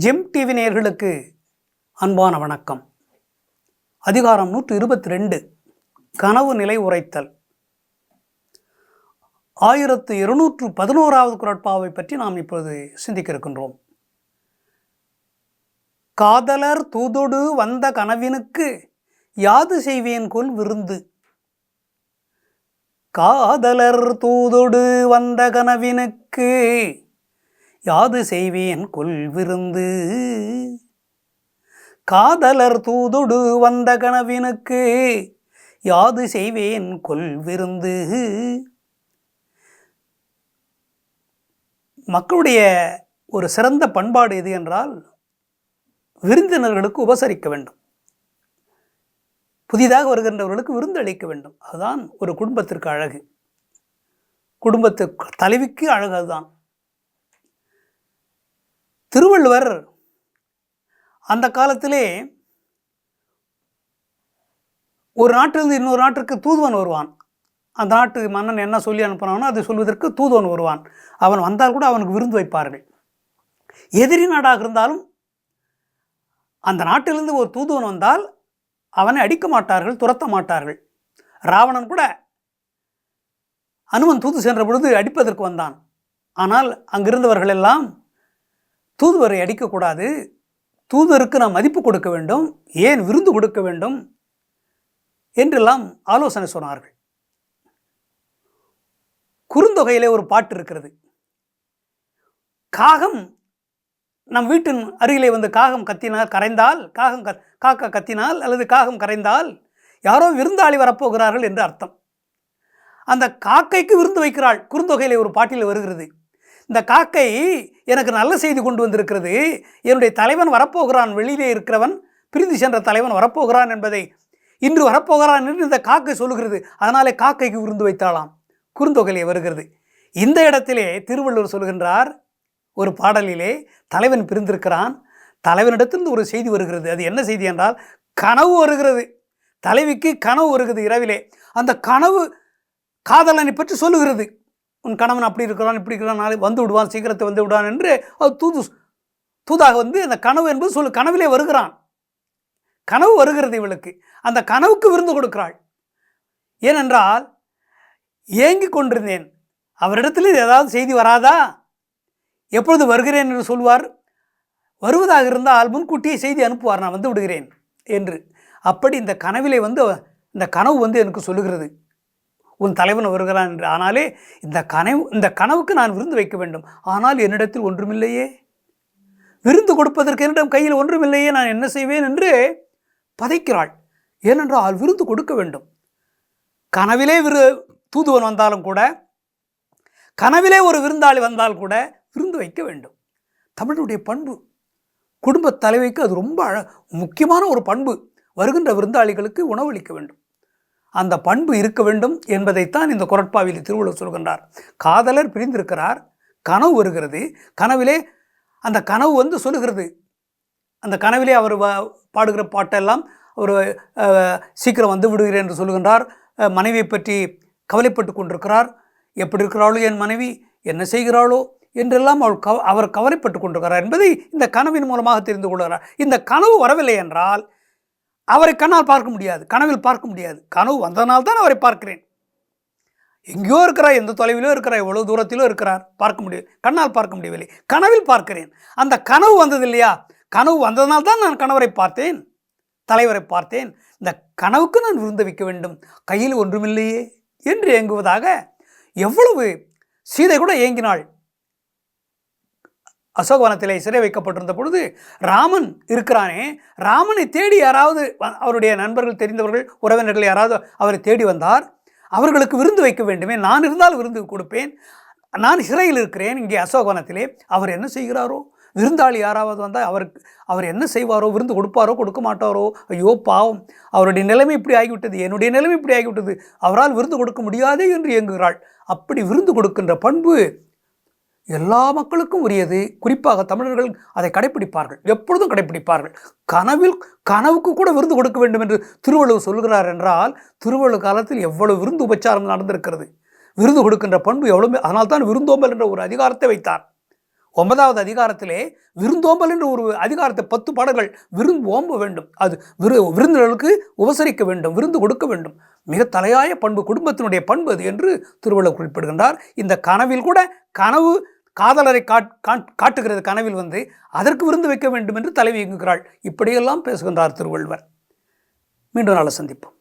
GeM TV நேயர்களுக்கு அன்பான வணக்கம். அதிகாரம் 122 கனவு நிலை உரைத்தல். 1211வது குறட்பாவை பற்றி நாம் இப்பொழுது சிந்திக்க இருக்கின்றோம். காதலர் தூதொடு வந்த கனவினுக்கு யாது செய்வேன் கொல் விருந்து. காதலர் தூதொடு வந்த கனவினுக்கு யாது செய்வேன் கொல் விருந்து. காதலர் தூதொடு வந்த கனவினுக்கு யாது செய்வேன் கொல் விருந்து. மக்களுடைய ஒரு சிறந்த பண்பாடு எது என்றால் விருந்தினர்களுக்கு உபசரிக்க வேண்டும், புதிதாக வருகின்றவர்களுக்கு விருந்து அளிக்க வேண்டும். அதுதான் ஒரு குடும்பத்திற்கு அழகு, குடும்பத்து தலைவிக்கு அழகு. அதுதான் திருவள்ளுவர் அந்த காலத்திலே ஒரு நாட்டிலிருந்து இன்னொரு நாட்டிற்கு தூதுவன் வருவான். அந்த நாட்டு மன்னன் என்ன சொல்லி அனுப்பினானோ அதை சொல்வதற்கு தூதுவன் வருவான். அவன் வந்தால் கூட அவனுக்கு விருந்து வைப்பார்கள். எதிரி நாடாக இருந்தாலும் அந்த நாட்டிலிருந்து ஒரு தூதுவன் வந்தால் அவனை அடிக்க மாட்டார்கள், துரத்த மாட்டார்கள். ராவணன் கூட அனுமன் தூது சென்ற பொழுது அடிப்பதற்கு வந்தான். ஆனால் அங்கிருந்தவர்கள் எல்லாம் தூதுவரை அடிக்கக்கூடாது, தூதுவருக்கு நாம் மதிப்பு கொடுக்க வேண்டும், ஏன் விருந்து கொடுக்க வேண்டும் என்றெல்லாம் ஆலோசனை சொன்னார்கள். குறுந்தொகையிலே ஒரு பாட்டு இருக்கிறது. காகம் நம் வீட்டின் அருகிலே வந்து காகம் கத்தினால் கரைந்தால், காக்கா கத்தினால் அல்லது காகம் கரைந்தால் யாரோ விருந்தாளி வரப்போகிறார்கள் என்று அர்த்தம். அந்த காக்கைக்கு விருந்து வைக்கிறாள். குறுந்தொகையிலே ஒரு பாட்டில் வருகிறது. இந்த காக்கை எனக்கு நல்ல செய்தி கொண்டு வந்திருக்கிறது, என்னுடைய தலைவன் வரப்போகிறான், வெளியிலே இருக்கிறவன் பிரிந்து சென்ற தலைவன் வரப்போகிறான் என்பதை, இன்று வரப்போகிறான் என்று இந்த காக்கை சொல்லுகிறது. அதனாலே காக்கைக்கு விருந்து வைத்தாளாம். குறுந்தொகையிலே வருகிறது. இந்த இடத்திலே திருவள்ளுவர் சொல்கின்றார், ஒரு பாடலிலே தலைவன் பிரிந்திருக்கிறான், தலைவனிடத்திலிருந்து ஒரு செய்தி வருகிறது. அது என்ன செய்தி என்றால் கனவு வருகிறது. தலைவிக்கு கனவு வருகிறது இரவிலே. அந்த கனவு காதலனை பற்றி சொல்லுகிறது. உன் கணவன் அப்படி இருக்கிறான், இப்படி இருக்கிறான், நாளை வந்து விடுவான், சீக்கிரத்தை வந்து விடுவான் என்று அது தூதாக வந்து அந்த கனவு என்பது கனவிலே வருகிறான். கனவு வருகிறது இவளுக்கு. அந்த கனவுக்கு விருந்து கொடுக்கிறாள். ஏனென்றால் ஏங்கி கொண்டிருந்தேன், அவரிடத்தில் ஏதாவது செய்தி வராதா, எப்பொழுது வருகிறேன் என்று சொல்வார், வருவதாக இருந்தால் முன்கூட்டியே செய்தி அனுப்புவார், நான் வந்து விடுகிறேன் என்று. அப்படி இந்த கனவிலே வந்து இந்த கனவு வந்து எனக்கு சொல்லுகிறது, உன் தலைவன் வருகிறான் என்று. ஆனாலே இந்த கனவுக்கு நான் விருந்து வைக்க வேண்டும், ஆனால் என்னிடத்தில் ஒன்றுமில்லையே, விருந்து கொடுப்பதற்கு என்னிடம் கையில் ஒன்றுமில்லையே, நான் என்ன செய்வேன் என்று பதைக்கிறாள். ஏனென்றால் விருந்து கொடுக்க வேண்டும். கனவிலே தூதுவன் வந்தாலும் கூட, கனவிலே ஒரு விருந்தாளி வந்தால் கூட விருந்து வைக்க வேண்டும். தமிழுடைய பண்பு, குடும்ப தலைவிக்கு அது ரொம்ப முக்கியமான ஒரு பண்பு. வருகின்ற விருந்தாளிகளுக்கு உணவளிக்க வேண்டும். அந்த பண்பு இருக்க வேண்டும் என்பதைத்தான் இந்த குறட்பாவில் திருவள்ளுவர் சொல்கின்றார். காதலர் பிரிந்திருக்கிறார், கனவு வருகிறது. கனவிலே அந்த கனவு வந்து சொல்லுகிறது. அந்த கனவிலே அவர் பாடுகிற பாட்டெல்லாம் ஒரு சீக்கிரம் வந்து விடுகிறேன் என்று சொல்லுகின்றார். மனைவியை பற்றி கவலைப்பட்டு கொண்டிருக்கிறார். எப்படி இருக்கிறாளோ என் மனைவி, என்ன செய்கிறாளோ என்றெல்லாம் அவர் கவலைப்பட்டு கொண்டிருக்கிறார் என்பதை இந்த கனவின் மூலமாக தெரிந்து கொள்கிறார். இந்த கனவு வரவில்லை என்றால் அவரை கண்ணால் பார்க்க முடியாது, கனவில் பார்க்க முடியாது. கனவு வந்தனால் தான் அவரை பார்க்கிறேன். எங்கேயோ இருக்கிறார், எந்த தொலைவிலோ இருக்கிறார், எவ்வளோ தூரத்திலோ இருக்கிறார், பார்க்க முடியும், கண்ணால் பார்க்க முடியவில்லை, கனவில் பார்க்கிறேன். அந்த கனவு வந்தது இல்லையா, கனவு வந்ததனால் தான் நான் கணவரை பார்த்தேன், தலைவரை பார்த்தேன். இந்த கனவுக்கு நான் விருந்து வைக்க வேண்டும், கையில் ஒன்றுமில்லையே என்று ஏங்குவதாக எவ்வளவு சீதை கூட ஏங்கினாள். அசோகவனத்திலே சிறை வைக்கப்பட்டிருந்த பொழுது ராமன் இருக்கிறானே, ராமனை தேடி யாராவது அவருடைய நண்பர்கள், தெரிந்தவர்கள், உறவினர்கள் யாராவது அவரை தேடி வந்தார், அவர்களுக்கு விருந்து வைக்க வேண்டுமே, நான் இருந்தால் விருந்து கொடுப்பேன், நான் சிறையில் இருக்கிறேன் இங்கே அசோகவனத்திலே, அவர் என்ன செய்கிறாரோ, விருந்தாளி யாராவது வந்தால் அவர் என்ன செய்வாரோ, விருந்து கொடுப்பாரோ கொடுக்க மாட்டாரோ, ஐயோ பாவம், அவருடைய நிலைமை இப்படி ஆகிவிட்டது, என்னுடைய நிலைமை இப்படி ஆகிவிட்டது, அவரால் விருந்து கொடுக்க முடியாதே என்று இயங்குகிறாள். அப்படி விருந்து கொடுக்கின்ற பண்பு எல்லா மக்களுக்கும் உரியது. குறிப்பாக தமிழர்கள் அதை கடைப்பிடிப்பார்கள், எப்பொழுதும் கடைப்பிடிப்பார்கள். கனவுக்கு கூட விருந்து கொடுக்க வேண்டும் என்று திருவள்ளுவர் சொல்கிறார் என்றால், திருவள்ளுவர் காலத்தில் எவ்வளவு விருந்து உபச்சாரம் நடந்திருக்கிறது, விருந்து கொடுக்கின்ற பண்பு எவ்வளவு. அதனால்தான் விருந்தோம்பல் என்ற ஒரு அதிகாரத்தை வைத்தார். 9வது அதிகாரத்திலே விருந்தோம்பல் என்று ஒரு அதிகாரத்தை 10 பாடல்கள் விருந்து ஓம்ப வேண்டும், அது விருந்தினர்களுக்கு உபசரிக்க வேண்டும், விருந்து கொடுக்க வேண்டும். மிக தலையாய பண்பு, குடும்பத்தினுடைய பண்பு அது என்று திருவள்ளுவர் குறிப்பிடுகின்றார். இந்த கனவில் கூட கனவு காதலரை காட்டுகிறது. கனவில் அதற்கு விருந்து வைக்க வேண்டும் என்று தலைவி இயங்குகிறாள். இப்படியெல்லாம் பேசுகின்றார் திருவள்ளுவர். மீண்டும் நாளை சந்திப்போம்.